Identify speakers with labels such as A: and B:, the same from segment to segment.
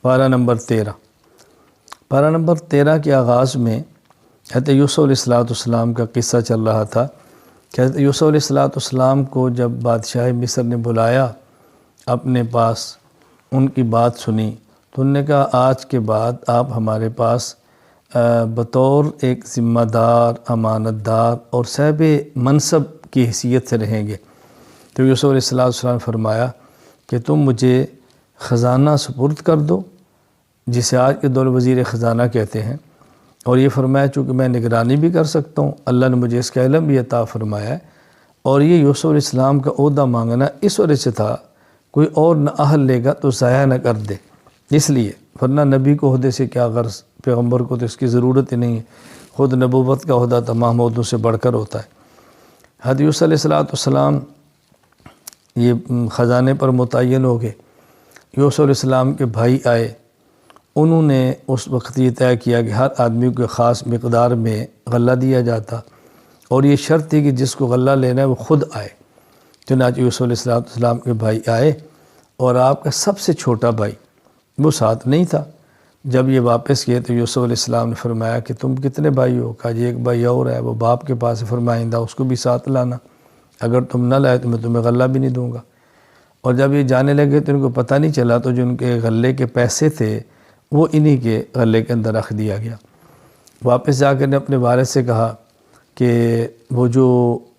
A: پارہ نمبر 13۔ پارہ نمبر 13 کے آغاز میں حضرت یوسف علیہ السلام کا قصہ چل رہا تھا کہ حضرت یوسف علیہ السلام کو جب بادشاہ مصر نے بلایا اپنے پاس، ان کی بات سنی تو انہوں نے کہا آج کے بعد آپ ہمارے پاس بطور ایک ذمہ دار، امانت دار اور صاحب منصب کی حیثیت سے رہیں گے۔ تو یوسف علیہ السلام نے فرمایا کہ تم مجھے خزانہ سپرد کر دو، جسے آج کے دور وزیر خزانہ کہتے ہیں، اور یہ فرمایا چونکہ میں نگرانی بھی کر سکتا ہوں، اللہ نے مجھے اس کا علم بھی عطا فرمایا ہے۔ اور یہ یوسف علیہ السلام کا عہدہ مانگنا اس وجہ سے تھا کوئی اور نہ اہل لے گا تو ضائع نہ کر دے، اس لیے، ورنہ نبی کو عہدے سے کیا غرض، پیغمبر کو تو اس کی ضرورت ہی نہیں ہے، خود نبوت کا عہدہ تمام عہدوں سے بڑھ کر ہوتا ہے۔ حضرت یوسف علیہ السلام یہ خزانے پر متعین ہو گئے۔ یوسف علیہ السلام کے بھائی آئے، انہوں نے اس وقت یہ طے کیا کہ ہر آدمی کو خاص مقدار میں غلہ دیا جاتا، اور یہ شرط تھی کہ جس کو غلہ لینا ہے وہ خود آئے۔ چنانچہ یوسف علیہ السلام کے بھائی آئے، اور آپ کا سب سے چھوٹا بھائی وہ ساتھ نہیں تھا۔ جب یہ واپس کیے تو یوسف علیہ السلام نے فرمایا کہ تم کتنے بھائی ہو؟ کہا جی ایک بھائی اور ہے، وہ باپ کے پاس فرمائندہ، اس کو بھی ساتھ لانا، اگر تم نہ لائے تو میں تمہیں غلہ بھی نہیں دوں گا۔ اور جب یہ جانے لگے تو ان کو پتہ نہیں چلا، تو جو ان کے غلے کے پیسے تھے وہ انہی کے غلے کے اندر رکھ دیا گیا۔ واپس جا کر نے اپنے والد سے کہا کہ وہ جو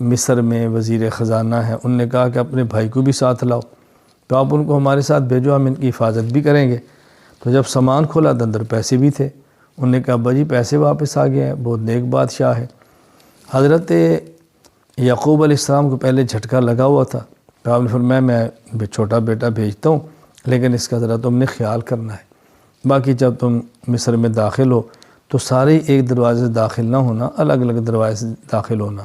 A: مصر میں وزیر خزانہ ہیں، انہوں نے کہا کہ اپنے بھائی کو بھی ساتھ لاؤ، تو آپ ان کو ہمارے ساتھ بھیجو، ہم ان کی حفاظت بھی کریں گے۔ تو جب سامان کھولا تو اندر پیسے بھی تھے، انہوں نے کہا ابا جی پیسے واپس آ گئے ہیں، بہت نیک بادشاہ ہے۔ حضرت یعقوب علیہ السلام کو پہلے جھٹکا لگا ہوا تھا، تو آپ نے فرمایا میں چھوٹا بیٹا بھیجتا ہوں، لیکن اس کا ذرا تم نے خیال کرنا ہے، باقی جب تم مصر میں داخل ہو تو سارے ایک دروازے سے داخل نہ ہونا، الگ الگ دروازے سے داخل ہونا۔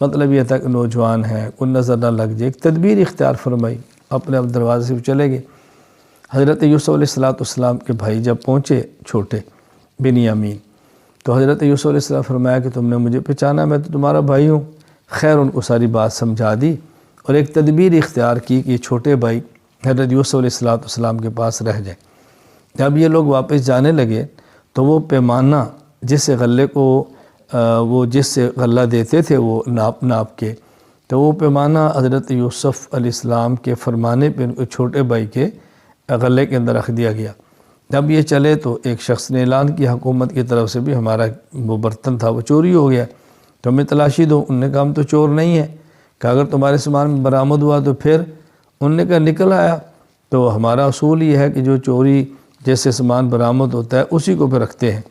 A: مطلب یہ تھا کہ نوجوان ہیں، کوئی نظر نہ لگ جائے، ایک تدبیر اختیار فرمائی، اپنے دروازے سے وہ چلے گئے۔ حضرت یوسف علیہ السلام کے بھائی جب پہنچے چھوٹے بنیامین، تو حضرت یوسف علیہ السلام فرمایا کہ تم نے مجھے پہچانا، میں تو تمہارا بھائی ہوں۔ خیر ان کو ساری بات سمجھا دی، اور ایک تدبیر اختیار کی کہ یہ چھوٹے بھائی حضرت یوسف علیہ السلام کے پاس رہ جائیں۔ جب یہ لوگ واپس جانے لگے تو وہ پیمانہ جس سے غلے کو وہ جس سے غلہ دیتے تھے وہ ناپ کے، تو وہ پیمانہ حضرت یوسف علیہ السلام کے فرمانے پہ ان کو چھوٹے بھائی کے غلے کے اندر رکھ دیا گیا۔ جب یہ چلے تو ایک شخص نے اعلان کیا حکومت کی طرف سے بھی ہمارا وہ برتن تھا وہ چوری ہو گیا، تو ہمیں تلاشی دو۔ انہوں نے کہا ہم تو چور نہیں ہیں، کہ اگر تمہارے سامان میں برآمد ہوا تو پھر؟ انہوں نے کہا نکل آیا، تو ہمارا اصول یہ ہے کہ جو چوری جیسے سامان برآمد ہوتا ہے اسی کو پھر رکھتے ہیں۔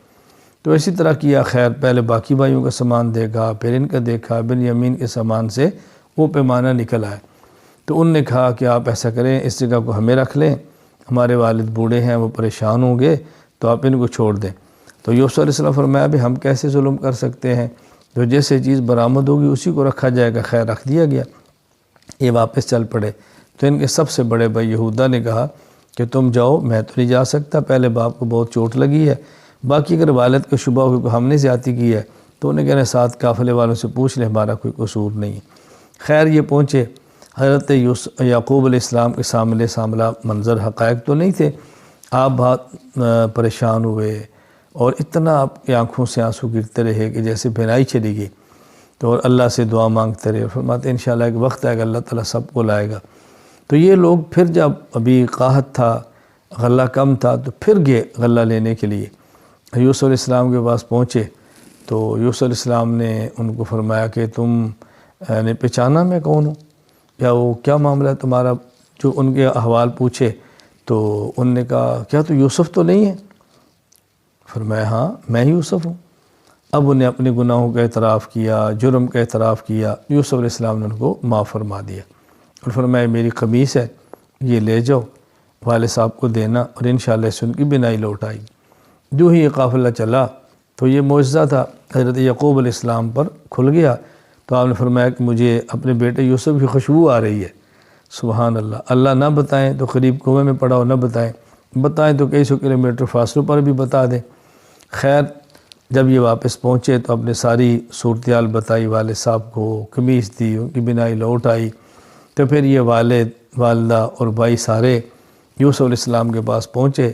A: تو اسی طرح کیا، خیر پہلے باقی بھائیوں کا سامان دیکھا، پھر ان کا دیکھا، بنیامین کے سامان سے وہ پیمانہ نکل آیا۔ تو انہوں نے کہا کہ آپ ایسا کریں، اس جگہ کو ہمیں رکھ لیں، ہمارے والد بوڑھے ہیں، وہ پریشان ہوں گے، تو آپ ان کو چھوڑ دیں۔ تو یوسف علیہ السلام فرمایا بھی ہم کیسے ظلم کر سکتے ہیں، جو جیسے چیز برآمد ہوگی اسی کو رکھا جائے گا۔ خیر رکھ دیا گیا۔ یہ واپس چل پڑے تو ان کے سب سے بڑے بھائی یہودا نے کہا کہ تم جاؤ، میں تو نہیں جا سکتا، پہلے باپ کو بہت چوٹ لگی ہے، باقی اگر والد کو شبہ ہو کہ ہم نے زیادتی کی ہے تو انہیں کہنا ساتھ قافلے والوں سے پوچھ لیں، ہمارا کوئی قصور نہیں ہے۔ خیر یہ پہنچے، حضرت یعقوب علیہ السلام کے سامنے منظر حقائق تو نہیں تھے، آپ بہت پریشان ہوئے، اور اتنا آپ کی آنکھوں سے آنسو گرتے رہے کہ جیسے بھنائی چلی گئی، تو اور اللہ سے دعا مانگتے رہے، فرماتے انشاءاللہ ایک وقت آئے گا اللہ تعالیٰ سب کو لائے گا۔ تو یہ لوگ پھر جب ابھی قحط تھا، غلہ کم تھا، تو پھر گئے غلہ لینے کے لیے، یوسف علیہ السلام کے پاس پہنچے تو یوسف علیہ السلام نے ان کو فرمایا کہ تم نے پہچانا میں کون ہوں، یا وہ کیا معاملہ ہے تمہارا؟ جو ان کے احوال پوچھے تو ان نے کہا کیا تو یوسف تو نہیں ہے؟ فرمایا ہاں میں ہی یوسف ہوں۔ اب انہیں اپنے گناہوں کا اعتراف کیا، جرم کا اعتراف کیا، یوسف علیہ السلام نے ان کو معاف فرما دیا، اور فرمایا میری قمیص ہے، یہ لے جاؤ والد صاحب کو دینا، اور انشاءاللہ اس ان کی بینائی لوٹ آئی۔ جو ہی یہ قافلہ چلا تو یہ معجزہ تھا حضرت یعقوب علیہ السلام پر کھل گیا، تو آپ نے فرمایا کہ مجھے اپنے بیٹے یوسف کی خوشبو آ رہی ہے۔ سبحان اللہ، اللہ نہ بتائیں تو قریب کنویں میں پڑا ہو، نہ بتائیں تو کئی سو کلومیٹر فاصلوں پر بھی بتا دیں۔ خیر جب یہ واپس پہنچے تو اپنے ساری صورتحال بتائی والد صاحب کو، قمیص دی، ان کی بینائی لوٹ آئی، تو پھر یہ والد، والدہ اور بھائی سارے یوسف علیہ السلام کے پاس پہنچے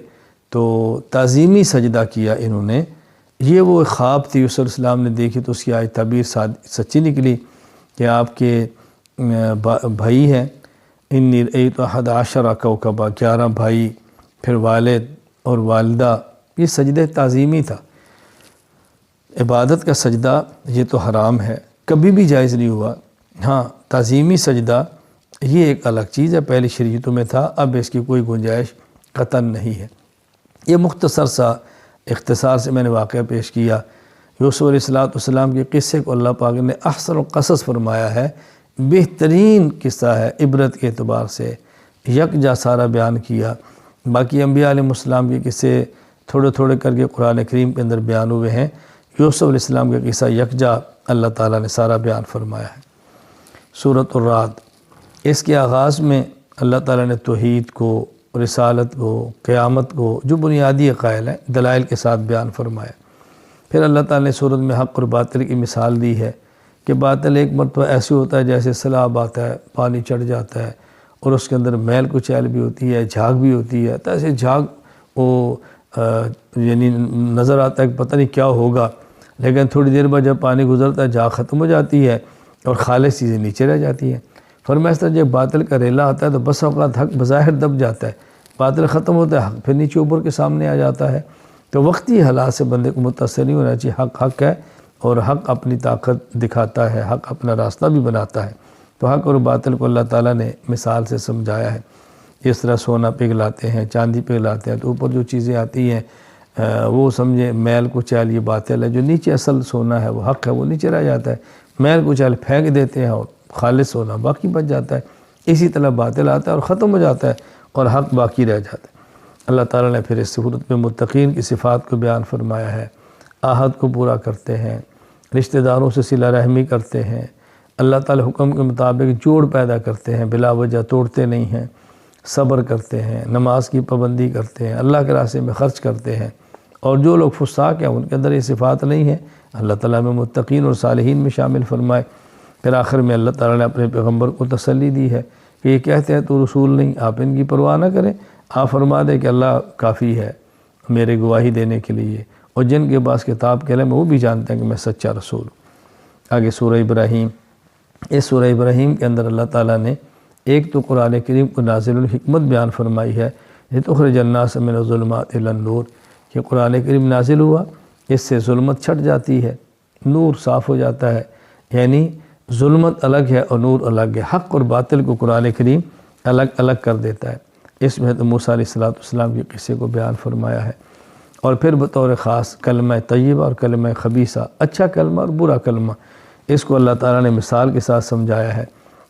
A: تو تعظیمی سجدہ کیا انہوں نے۔ یہ وہ خواب تھی یوسف علیہ السلام نے دیکھی تو اس کی آج تعبیر سچی نکلی کہ آپ کے بھائی ہیں، انی رأیت 11 کوكبا، 11 بھائی، پھر والد اور والدہ۔ یہ سجدہ تعظیمی تھا۔ عبادت کا سجدہ یہ تو حرام ہے، کبھی بھی جائز نہیں ہوا۔ ہاں تعظیمی سجدہ یہ ایک الگ چیز ہے، پہلی شریعتوں میں تھا، اب اس کی کوئی گنجائش قطعاً نہیں ہے۔ یہ مختصر سا اختصار سے میں نے واقعہ پیش کیا۔ یوسف علیہ السلام کے قصے کو اللہ پاک نے احسن القصص فرمایا ہے، بہترین قصہ ہے عبرت کے اعتبار سے، یکجا سارا بیان کیا۔ باقی انبیاء علیہ السلام کے قصے تھوڑے تھوڑے کر کے قرآن کریم کے اندر بیان ہوئے ہیں، یوسف علیہ السلام کا قصہ یکجا اللہ تعالیٰ نے سارا بیان فرمایا ہے۔ سورۃ الرعد، اس کے آغاز میں اللہ تعالیٰ نے توحید کو، رسالت کو، قیامت کو، جو بنیادی عقائد ہیں دلائل کے ساتھ بیان فرمایا۔ پھر اللہ تعالیٰ نے سورت میں حق اور باطل کی مثال دی ہے کہ باطل ایک مرتبہ ایسے ہوتا ہے جیسے سیلاب آتا ہے، پانی چڑھ جاتا ہے اور اس کے اندر میل کچیل بھی ہوتی ہے، جھاگ بھی ہوتی ہے، تو ایسے جھاگ وہ یعنی نظر آتا ہے کہ پتہ نہیں کیا ہوگا، لیکن تھوڑی دیر بعد جب پانی گزرتا ہے جھاگ ختم ہو جاتی ہے اور خالص چیزیں نیچے رہ جاتی ہیں۔ فرمایا اس طرح جب باطل کا ریلا آتا ہے تو بس اوقات حق بظاہر دب جاتا ہے، باطل ختم ہوتا ہے، حق پھر نیچے اوپر کے سامنے آ جاتا ہے۔ تو وقتی حالات سے بندے کو متاثر نہیں ہونا چاہیے، حق حق ہے اور حق اپنی طاقت دکھاتا ہے، حق اپنا راستہ بھی بناتا ہے۔ تو حق اور باطل کو اللہ تعالیٰ نے مثال سے سمجھایا ہے۔ اس طرح سونا پگھلاتے ہیں، چاندی پگھلاتے ہیں تو اوپر جو چیزیں آتی ہیں وہ سمجھے میل کچیل یہ باطل ہے، جو نیچے اصل سونا ہے وہ حق ہے، وہ نیچے رہ جاتا ہے۔ میل کچیل پھینک دیتے ہیں اور خالص سونا باقی بچ جاتا ہے۔ اسی طرح باطل آتا ہے اور ختم ہو جاتا ہے اور حق باقی رہ جاتا ہے۔ اللہ تعالیٰ نے پھر اس صورت میں متقین کی صفات کو بیان فرمایا ہے۔ عہد کو پورا کرتے ہیں، رشتہ داروں سے صلہ رحمی کرتے ہیں، اللہ تعالیٰ حکم کے مطابق جوڑ پیدا کرتے ہیں، بلا وجہ توڑتے نہیں ہیں، صبر کرتے ہیں، نماز کی پابندی کرتے ہیں، اللہ کے راستے میں خرچ کرتے ہیں۔ اور جو لوگ فساق ہیں ان کے اندر یہ صفات نہیں ہیں، اللہ تعالیٰ میں متقین اور صالحین میں شامل فرمائے۔ پھر آخر میں اللہ تعالیٰ نے اپنے پیغمبر کو تسلی دی ہے کہ یہ کہتے ہیں تو رسول نہیں، آپ ان کی پرواہ نہ کریں، آپ فرما دیں کہ اللہ کافی ہے میرے گواہی دینے کے لیے، اور جن کے پاس کتاب کے علم ہے وہ بھی جانتے ہیں کہ میں سچا رسول ہوں۔ آگے سورہ ابراہیم، اس سورہ ابراہیم کے اندر اللہ تعالیٰ نے ایک تو قرآن کریم کو نازل الحکمت بیان فرمائی ہے، لتخرج الناس من الظلمات الی النور، کہ قرآن کریم نازل ہوا، اس سے ظلمت چھٹ جاتی ہے، نور صاف ہو جاتا ہے، یعنی ظلمت الگ ہے اور نور الگ ہے۔ حق اور باطل کو قرآن کریم الگ الگ کر دیتا ہے۔ اس میں تو موسیٰ علیہ السلام کے قصے کو بیان فرمایا ہے، اور پھر بطور خاص کلمہ طیبہ اور کلمہ خبیثہ، اچھا کلمہ اور برا کلمہ، اس کو اللہ تعالیٰ نے مثال کے ساتھ سمجھایا ہے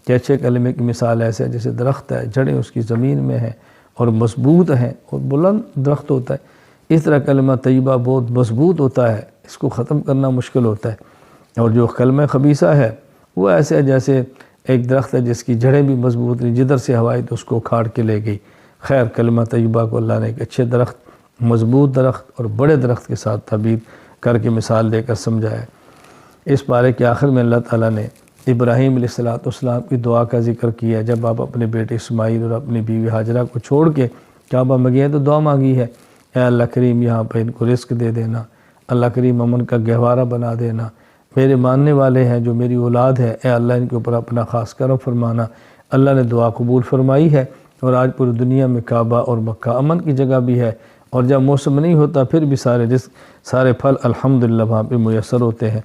A: کہ اچھے کلمے کی مثال ایسے ہے جیسے درخت ہے، جڑیں اس کی زمین میں ہیں اور مضبوط ہیں اور بلند درخت ہوتا ہے۔ اس طرح کلمہ طیبہ بہت مضبوط ہوتا ہے، اس کو ختم کرنا مشکل ہوتا ہے، اور جو کلمہ خبیثہ ہے وہ ایسے ہے جیسے ایک درخت ہے جس کی جڑیں بھی مضبوط نہیں، جدھر سے ہوا آئی تو اس کو کھاڑ کے لے گئی۔ خیر کلمہ طیبہ کو اللہ نے ایک اچھے درخت، مضبوط درخت اور بڑے درخت کے ساتھ تعبیر کر کے مثال دے کر سمجھایا ہے۔ اس پارے کے آخر میں اللہ تعالیٰ نے ابراہیم علیہ السلام کی دعا کا ذکر کیا ہے۔ جب آپ اپنے بیٹے اسماعیل اور اپنی بیوی ہاجرہ کو چھوڑ کے کعبہ میں گئے تو دعا مانگی ہے، اے اللہ کریم یہاں پہ ان کو رزق دے دینا، اللہ کریم امن کا گہوارہ بنا دینا، میرے ماننے والے ہیں جو میری اولاد ہے، اے اللہ ان کے اوپر اپنا خاص کرم فرمانا۔ اللہ نے دعا قبول فرمائی ہے، اور آج پوری دنیا میں کعبہ اور مکہ امن کی جگہ بھی ہے، اور جب موسم نہیں ہوتا پھر بھی سارے رزق، سارے پھل الحمدللہ وہاں پہ میسر ہوتے ہیں۔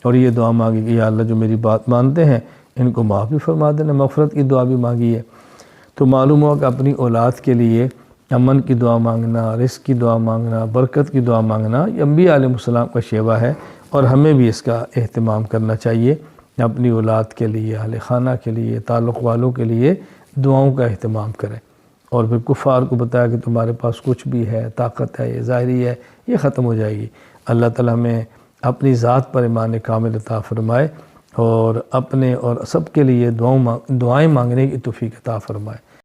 A: اور یہ دعا مانگی کہ یا اللہ جو میری بات مانتے ہیں ان کو معاف بھی فرما دینا، مغفرت کی دعا بھی مانگی ہے۔ تو معلوم ہوا کہ اپنی اولاد کے لیے امن کی دعا مانگنا، رزق کی دعا مانگنا، برکت کی دعا مانگنا یہ انبیاء علیہ السلام کا شیوا ہے، اور ہمیں بھی اس کا اہتمام کرنا چاہیے، اپنی اولاد کے لیے، اہل خانہ کے لیے، تعلق والوں کے لیے دعاؤں کا اہتمام کریں۔ اور پھر کفار کو بتایا کہ تمہارے پاس کچھ بھی ہے، طاقت ہے، یہ ظاہری ہے، یہ ختم ہو جائے گی۔ اللہ تعالیٰ ہمیں اپنی ذات پر ایمان کامل عطا فرمائے، اور اپنے اور سب کے لیے دعائیں مانگنے کی توفیق عطا فرمائے۔